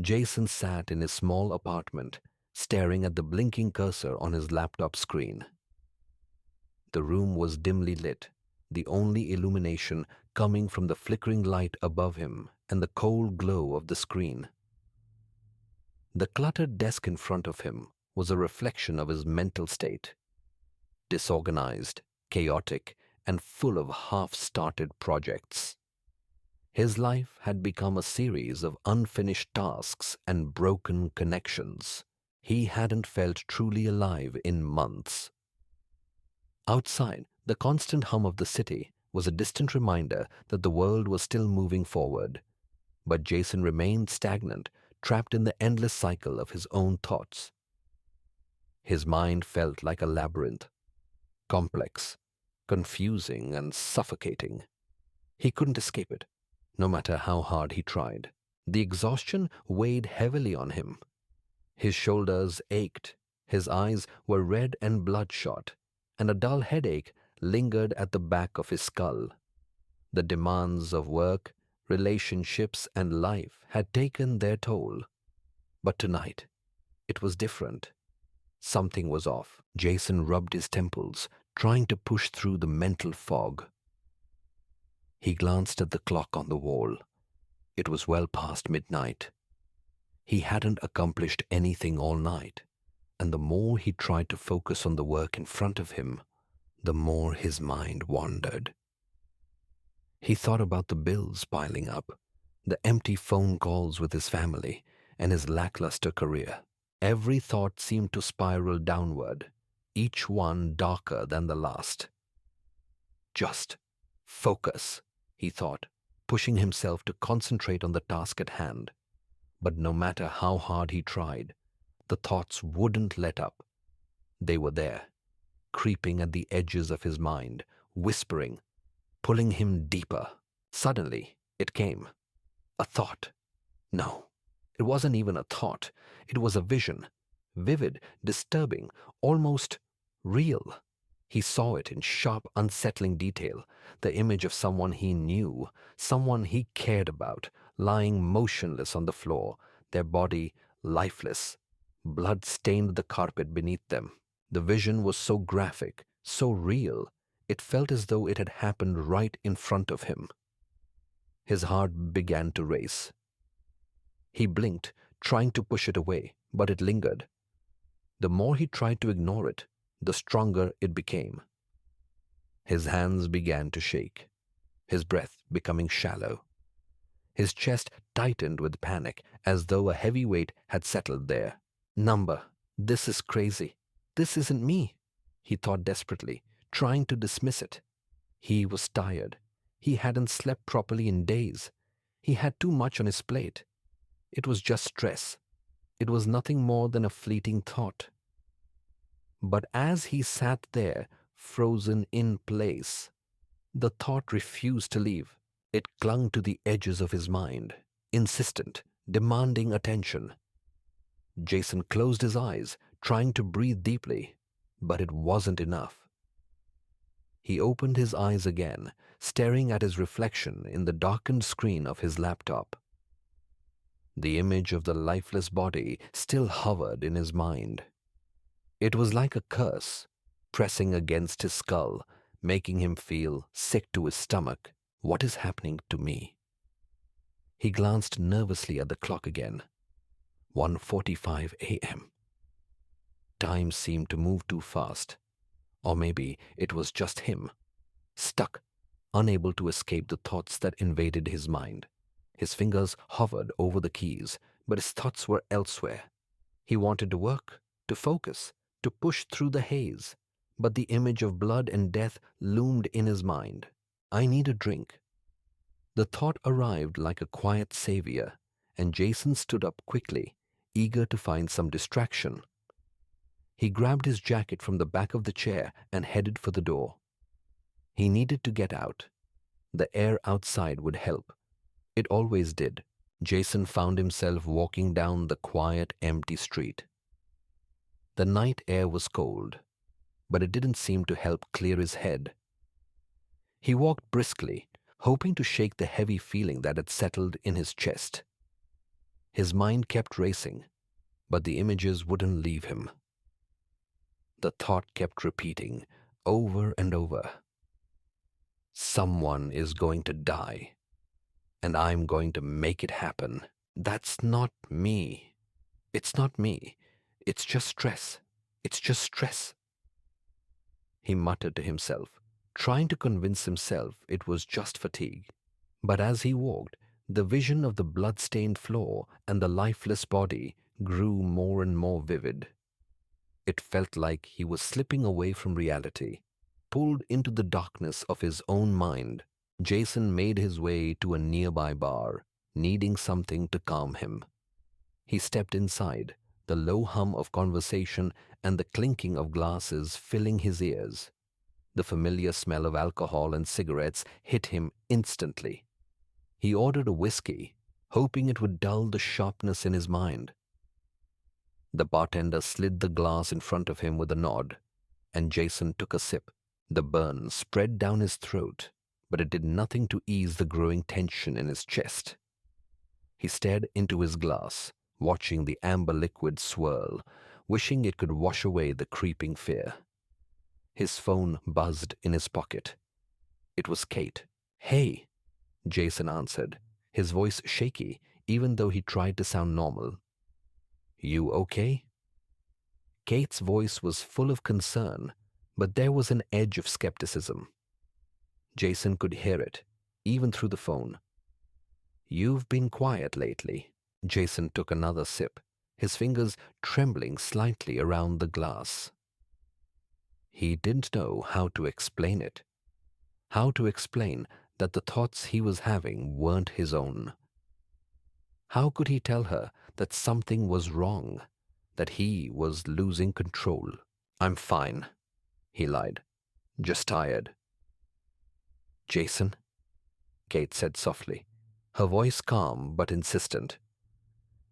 Jason sat in his small apartment, staring at the blinking cursor on his laptop screen. The room was dimly lit, the only illumination coming from the flickering light above him and the cold glow of the screen. The cluttered desk in front of him was a reflection of his mental state, disorganized, chaotic, and full of half-started projects. His life had become a series of unfinished tasks and broken connections. He hadn't felt truly alive in months. Outside, the constant hum of the city was a distant reminder that the world was still moving forward. But Jason remained stagnant, trapped in the endless cycle of his own thoughts. His mind felt like a labyrinth, complex, confusing, and suffocating. He couldn't escape it, no matter how hard he tried. The exhaustion weighed heavily on him. His shoulders ached, his eyes were red and bloodshot, and a dull headache lingered at the back of his skull. The demands of work, relationships, and life had taken their toll. But tonight, it was different. Something was off. Jason rubbed his temples, trying to push through the mental fog. He glanced at the clock on the wall. It was well past midnight. He hadn't accomplished anything all night, and the more he tried to focus on the work in front of him, the more his mind wandered. He thought about the bills piling up, the empty phone calls with his family, and his lackluster career. Every thought seemed to spiral downward, each one darker than the last. Just focus, he thought, pushing himself to concentrate on the task at hand. But no matter how hard he tried, the thoughts wouldn't let up. They were there, creeping at the edges of his mind, whispering, pulling him deeper. Suddenly, it came. A thought. No, it wasn't even a thought. It was a vision. Vivid, disturbing, almost real. He saw it in sharp, unsettling detail. The image of someone he knew, someone he cared about, lying motionless on the floor, their body lifeless. Blood stained the carpet beneath them. The vision was so graphic, so real, it felt as though it had happened right in front of him. His heart began to race. He blinked, trying to push it away, but it lingered. The more he tried to ignore it, the stronger it became. His hands began to shake, his breath becoming shallow. His chest tightened with panic, as though a heavy weight had settled there. Number, this is crazy. This isn't me, he thought desperately, trying to dismiss it. He was tired. He hadn't slept properly in days. He had too much on his plate. It was just stress. It was nothing more than a fleeting thought. But as he sat there, frozen in place, the thought refused to leave. It clung to the edges of his mind, insistent, demanding attention. Jason closed his eyes, trying to breathe deeply, but it wasn't enough. He opened his eyes again, staring at his reflection in the darkened screen of his laptop. The image of the lifeless body still hovered in his mind. It was like a curse, pressing against his skull, making him feel sick to his stomach. What is happening to me? He glanced nervously at the clock again. 1:45 a.m. Time seemed to move too fast. Or maybe it was just him, stuck, unable to escape the thoughts that invaded his mind. His fingers hovered over the keys, but his thoughts were elsewhere. He wanted to work, to focus, to push through the haze, but the image of blood and death loomed in his mind. I need a drink. The thought arrived like a quiet savior, and Jason stood up quickly, eager to find some distraction. He grabbed his jacket from the back of the chair and headed for the door. He needed to get out. The air outside would help. It always did. Jason found himself walking down the quiet, empty street. The night air was cold, but it didn't seem to help clear his head. He walked briskly, hoping to shake the heavy feeling that had settled in his chest. His mind kept racing, but the images wouldn't leave him. The thought kept repeating over and over. Someone is going to die, and I'm going to make it happen. That's not me. It's not me. It's just stress. It's just stress. He muttered to himself, trying to convince himself it was just fatigue. But as he walked, the vision of the blood-stained floor and the lifeless body grew more and more vivid. It felt like he was slipping away from reality, pulled into the darkness of his own mind. Jason made his way to a nearby bar, needing something to calm him. He stepped inside, the low hum of conversation and the clinking of glasses filling his ears. The familiar smell of alcohol and cigarettes hit him instantly. He ordered a whiskey, hoping it would dull the sharpness in his mind. The bartender slid the glass in front of him with a nod, and Jason took a sip. The burn spread down his throat, but it did nothing to ease the growing tension in his chest. He stared into his glass, watching the amber liquid swirl, wishing it could wash away the creeping fear. His phone buzzed in his pocket. It was Kate. "Hey," Jason answered, his voice shaky, even though he tried to sound normal. "You okay?" Kate's voice was full of concern, but there was an edge of skepticism. Jason could hear it, even through the phone. "You've been quiet lately." Jason took another sip, his fingers trembling slightly around the glass. He didn't know how to explain it. How to explain that the thoughts he was having weren't his own. How could he tell her that something was wrong, that he was losing control? "I'm fine," he lied. "Just tired." "Jason," Kate said softly, her voice calm but insistent.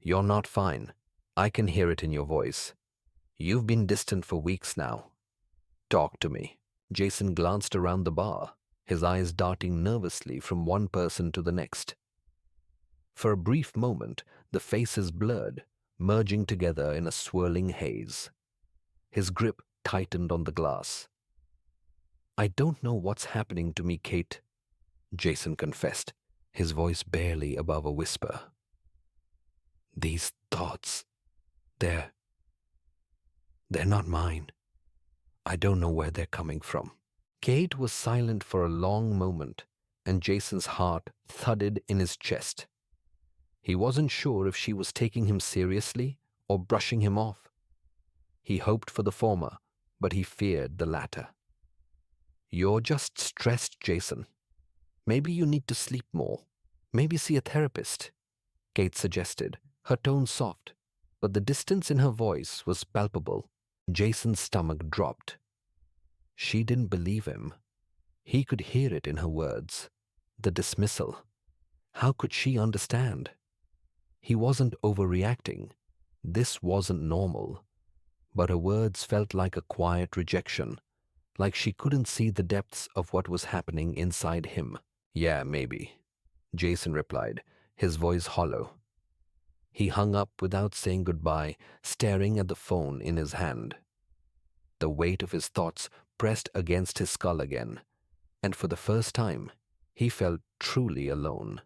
"You're not fine. I can hear it in your voice. You've been distant for weeks now. Talk to me." Jason glanced around the bar, his eyes darting nervously from one person to the next. For a brief moment, the faces blurred, merging together in a swirling haze. His grip tightened on the glass. "I don't know what's happening to me, Kate," Jason confessed, his voice barely above a whisper. "These thoughts, they're not mine. I don't know where they're coming from." Kate was silent for a long moment, and Jason's heart thudded in his chest. He wasn't sure if she was taking him seriously or brushing him off. He hoped for the former, but he feared the latter. "You're just stressed, Jason. Maybe you need to sleep more. Maybe see a therapist," Kate suggested, her tone soft, but the distance in her voice was palpable. Jason's stomach dropped. She didn't believe him. He could hear it in her words. The dismissal. How could she understand? He wasn't overreacting. This wasn't normal. But her words felt like a quiet rejection, like she couldn't see the depths of what was happening inside him. "Yeah, maybe," Jason replied, his voice hollow. He hung up without saying goodbye, staring at the phone in his hand. The weight of his thoughts pressed against his skull again, and for the first time, he felt truly alone.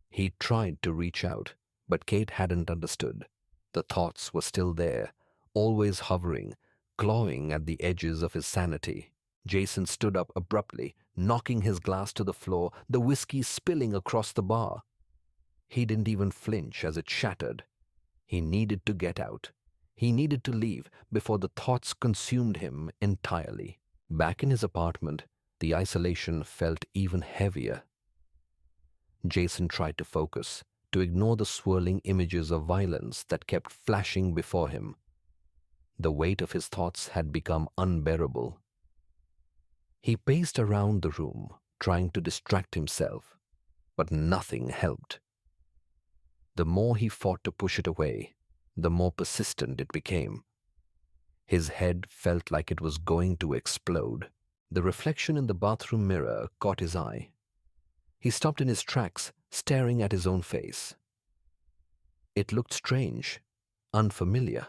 He tried to reach out, but Kate hadn't understood. The thoughts were still there, always hovering, clawing at the edges of his sanity. Jason stood up abruptly, knocking his glass to the floor, the whiskey spilling across the bar. He didn't even flinch as it shattered. He needed to get out. He needed to leave before the thoughts consumed him entirely. Back in his apartment, the isolation felt even heavier. Jason tried to focus, to ignore the swirling images of violence that kept flashing before him. The weight of his thoughts had become unbearable. He paced around the room, trying to distract himself, but nothing helped. The more he fought to push it away, the more persistent it became. His head felt like it was going to explode. The reflection in the bathroom mirror caught his eye. He stopped in his tracks, staring at his own face. It looked strange, unfamiliar.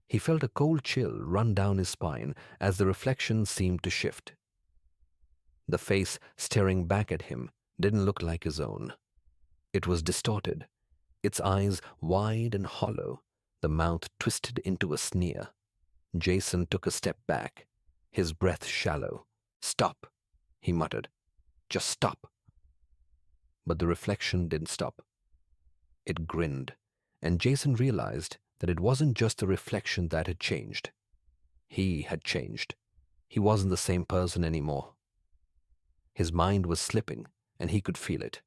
He felt a cold chill run down his spine as the reflection seemed to shift. The face staring back at him didn't look like his own. It was distorted, its eyes wide and hollow, the mouth twisted into a sneer. Jason took a step back, his breath shallow. "Stop," he muttered. "Just stop." But the reflection didn't stop. It grinned, and Jason realized that it wasn't just a reflection that had changed. He had changed. He wasn't the same person anymore. His mind was slipping, and he could feel it.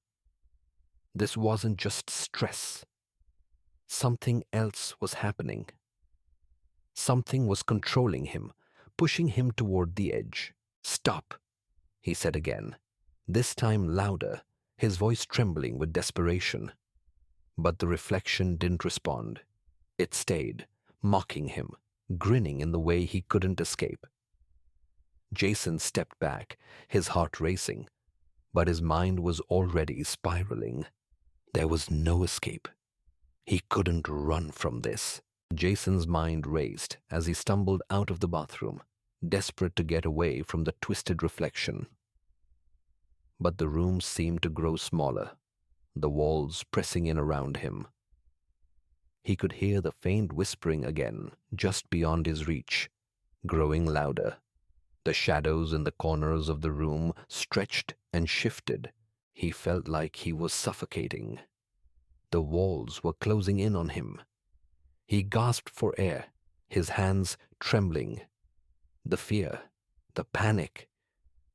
This wasn't just stress. Something else was happening. Something was controlling him, pushing him toward the edge. "Stop," he said again, this time louder, his voice trembling with desperation. But the reflection didn't respond. It stayed, mocking him, grinning in the way he couldn't escape. Jason stepped back, his heart racing, but his mind was already spiraling. There was no escape. He couldn't run from this. Jason's mind raced as he stumbled out of the bathroom, desperate to get away from the twisted reflection. But the room seemed to grow smaller, the walls pressing in around him. He could hear the faint whispering again, just beyond his reach, growing louder. The shadows in the corners of the room stretched and shifted. He felt like he was suffocating. The walls were closing in on him. He gasped for air, his hands trembling. The fear, the panic,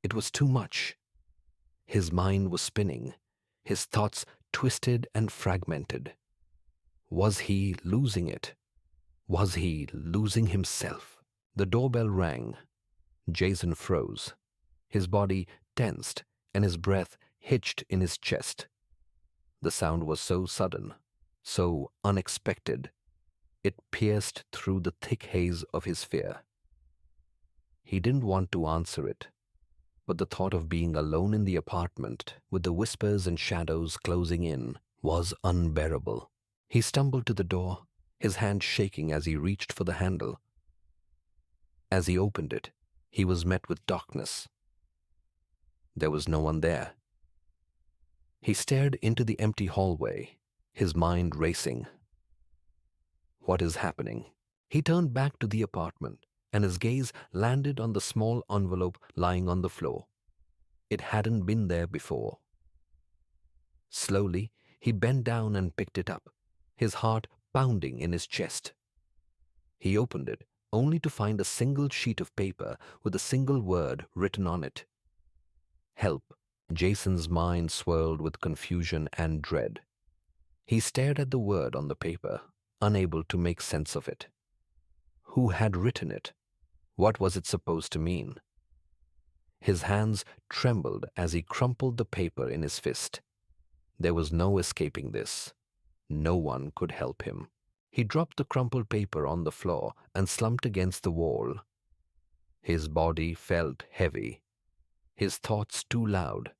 it was too much. His mind was spinning, his thoughts twisted and fragmented. Was he losing it? Was he losing himself? The doorbell rang. Jason froze. His body tensed and his breath hitched in his chest. The sound was so sudden, so unexpected. It pierced through the thick haze of his fear. He didn't want to answer it, but the thought of being alone in the apartment with the whispers and shadows closing in was unbearable. He stumbled to the door, his hand shaking as he reached for the handle. As he opened it, he was met with darkness. There was no one there. He stared into the empty hallway, his mind racing. What is happening? He turned back to the apartment, and his gaze landed on the small envelope lying on the floor. It hadn't been there before. Slowly, he bent down and picked it up, his heart pounding in his chest. He opened it, only to find a single sheet of paper with a single word written on it. Help. Jason's mind swirled with confusion and dread. He stared at the word on the paper, unable to make sense of it. Who had written it? What was it supposed to mean? His hands trembled as he crumpled the paper in his fist. There was no escaping this. No one could help him. He dropped the crumpled paper on the floor and slumped against the wall. His body felt heavy, his thoughts too loud.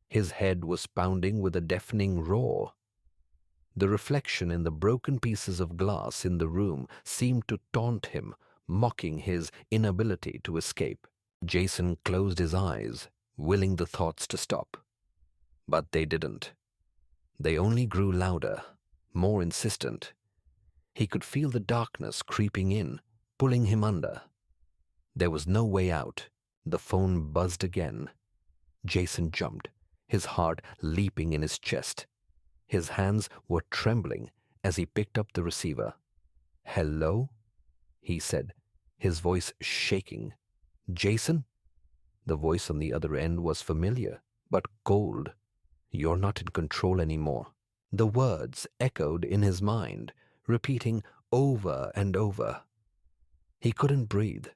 His head was pounding with a deafening roar. The reflection in the broken pieces of glass in the room seemed to taunt him, mocking his inability to escape. Jason closed his eyes, willing the thoughts to stop. But they didn't. They only grew louder, more insistent. He could feel the darkness creeping in, pulling him under. There was no way out. The phone buzzed again. Jason jumped, his heart leaping in his chest. His hands were trembling as he picked up the receiver. "Hello?" he said, his voice shaking. "Jason?" The voice on the other end was familiar, but cold. "You're not in control anymore." The words echoed in his mind, repeating over and over. He couldn't breathe.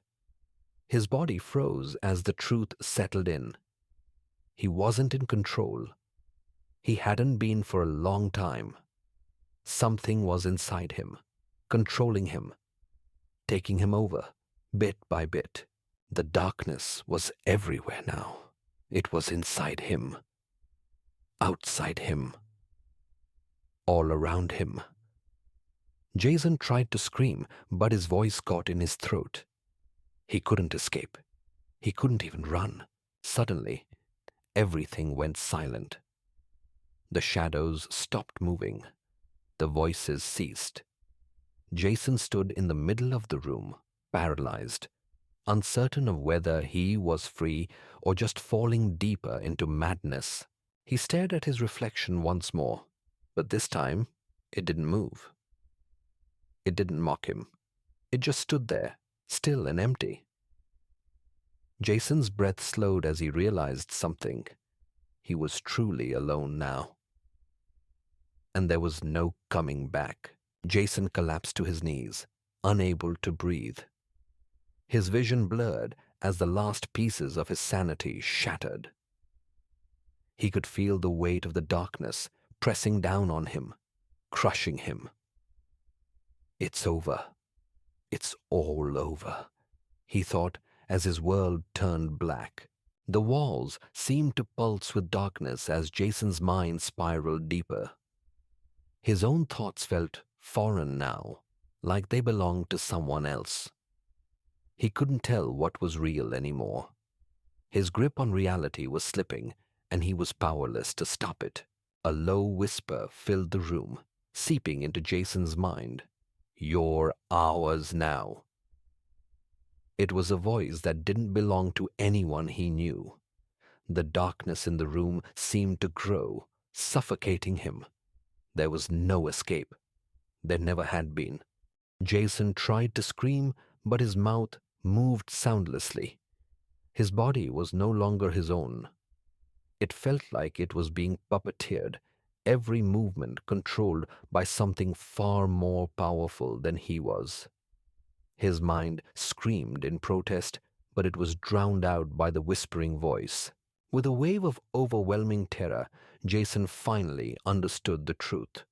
His body froze as the truth settled in. He wasn't in control. He hadn't been for a long time. Something was inside him, controlling him, taking him over, bit by bit. The darkness was everywhere now. It was inside him, outside him, all around him. Jason tried to scream, but his voice caught in his throat. He couldn't escape. He couldn't even run. Suddenly, everything went silent. The shadows stopped moving. The voices ceased. Jason stood in the middle of the room, paralyzed, uncertain of whether he was free or just falling deeper into madness. He stared at his reflection once more, but this time it didn't move. It didn't mock him. It just stood there, still and empty. Jason's breath slowed as he realized something. He was truly alone now. And there was no coming back. Jason collapsed to his knees, unable to breathe. His vision blurred as the last pieces of his sanity shattered. He could feel the weight of the darkness pressing down on him, crushing him. It's over. It's all over, he thought as his world turned black. The walls seemed to pulse with darkness as Jason's mind spiraled deeper. His own thoughts felt foreign now, like they belonged to someone else. He couldn't tell what was real anymore. His grip on reality was slipping, and he was powerless to stop it. A low whisper filled the room, seeping into Jason's mind. "You're ours now." It was a voice that didn't belong to anyone he knew. The darkness in the room seemed to grow, suffocating him. There was no escape. There never had been. Jason tried to scream, but his mouth moved soundlessly. His body was no longer his own. It felt like it was being puppeteered, every movement controlled by something far more powerful than he was. His mind screamed in protest, but it was drowned out by the whispering voice. With a wave of overwhelming terror, Jason finally understood the truth.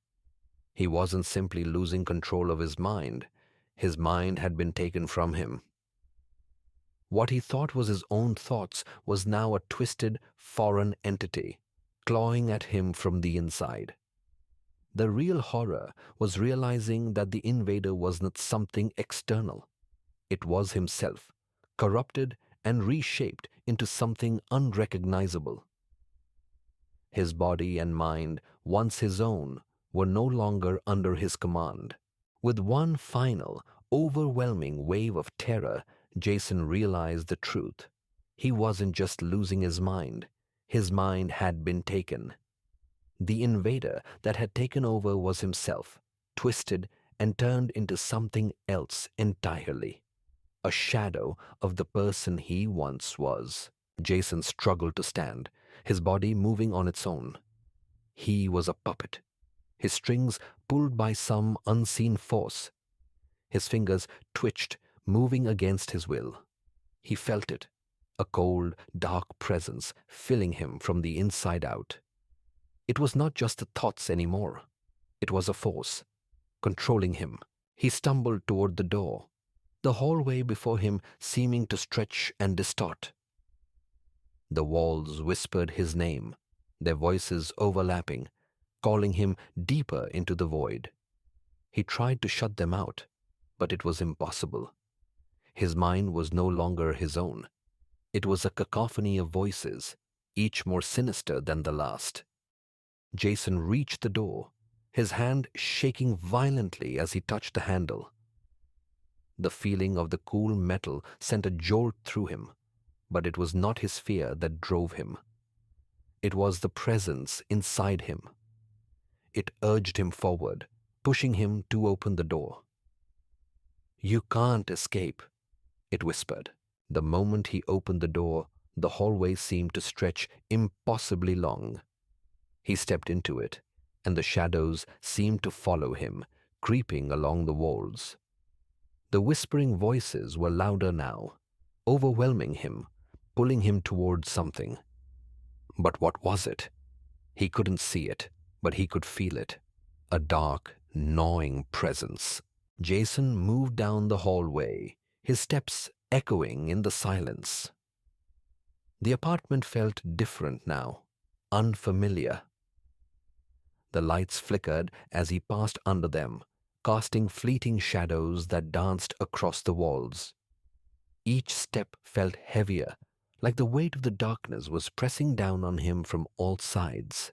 He wasn't simply losing control of his mind. His mind had been taken from him. What he thought was his own thoughts was now a twisted, foreign entity, clawing at him from the inside. The real horror was realizing that the invader was not something external. It was himself, corrupted and reshaped into something unrecognizable. His body and mind, once his own, were no longer under his command. With one final, overwhelming wave of terror, Jason realized the truth. He wasn't just losing his mind had been taken. The invader that had taken over was himself, twisted and turned into something else entirely. A shadow of the person he once was. Jason struggled to stand, his body moving on its own. He was a puppet, his strings pulled by some unseen force. His fingers twitched, moving against his will. He felt it, a cold, dark presence filling him from the inside out. It was not just the thoughts anymore. It was a force, controlling him. He stumbled toward the door, the hallway before him seeming to stretch and distort. The walls whispered his name, their voices overlapping, calling him deeper into the void. He tried to shut them out, but it was impossible. His mind was no longer his own. It was a cacophony of voices, each more sinister than the last. Jason reached the door, his hand shaking violently as he touched the handle. The feeling of the cool metal sent a jolt through him, but it was not his fear that drove him. It was the presence inside him. It urged him forward, pushing him to open the door. "You can't escape," it whispered. The moment he opened the door, the hallway seemed to stretch impossibly long. He stepped into it, and the shadows seemed to follow him, creeping along the walls. The whispering voices were louder now, overwhelming him, pulling him towards something. But what was it? He couldn't see it, but he could feel it. A dark, gnawing presence. Jason moved down the hallway, his steps echoing in the silence. The apartment felt different now, unfamiliar. The lights flickered as he passed under them, casting fleeting shadows that danced across the walls. Each step felt heavier, like the weight of the darkness was pressing down on him from all sides.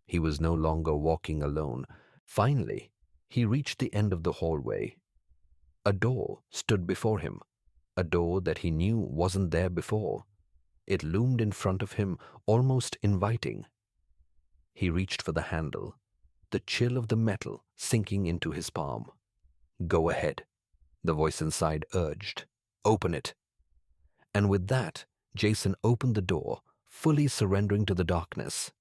He was no longer walking alone. Finally, he reached the end of the hallway. A door stood before him, a door that he knew wasn't there before. It loomed in front of him, almost inviting. He reached for the handle, the chill of the metal sinking into his palm. "Go ahead," the voice inside urged. "Open it." And with that, Jason opened the door, fully surrendering to the darkness.